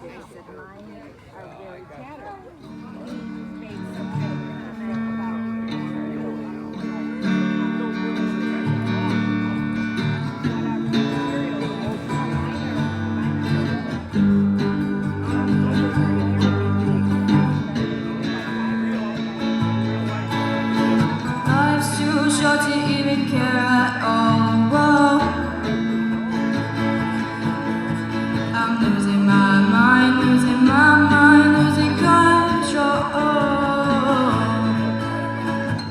Life's too short to even care at all. Whoa. I'm losing my mind, losing my mind, losing control.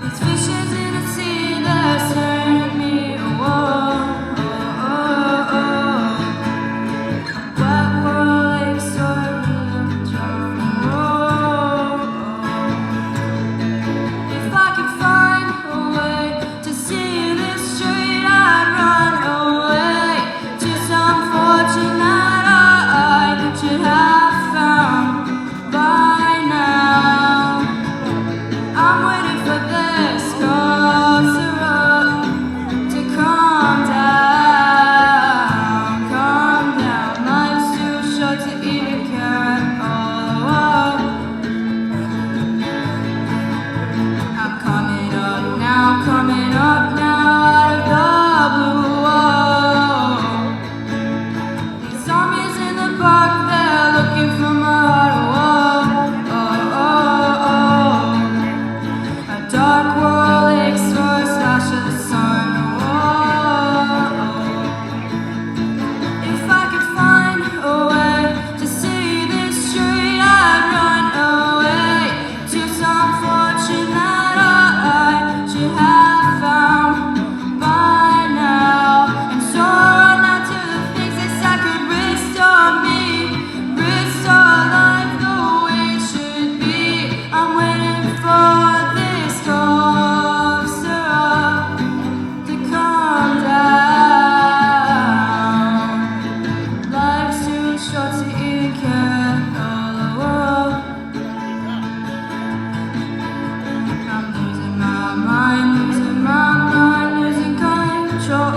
These fishes in the sea that's turning me away. Black world like soil if I could find a way to see this straight, I'd run away to some fortune that I should have found by now. I'm waiting for this closer to calm down. Life's too short to even care at all. I'm coming up now out of the blue. These zombies in the park, they're looking for murder. A dark world aches for a slash of the sun. If I could find a way to see this straight, I'd run away to some fortune that I should have found by now. And so run out to the things that could restore me, restore life the way it should be. I'm waiting for this cough syrup to calm down. Life's too short to even care at all. I'm losing my mind, losing control.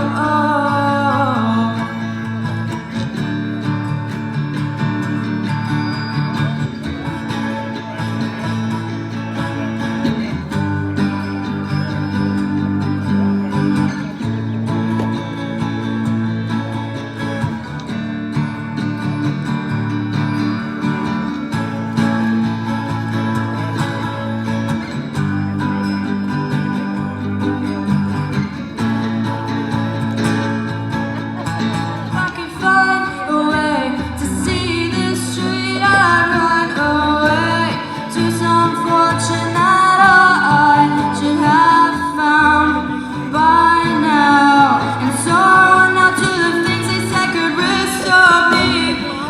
If I could find a way to see this street, I'd run away to some fortune that I should have found by now. And so run out to the things that could restore me,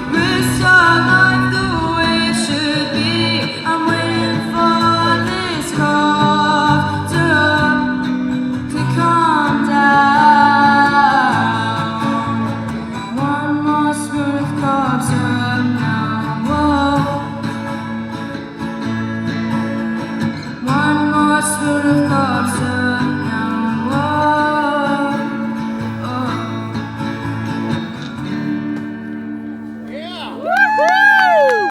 restore life the way it should be. I'm waiting for this cough to calm down. One more spoon of cough syrup now. Whoa. One more spoon of cough syrup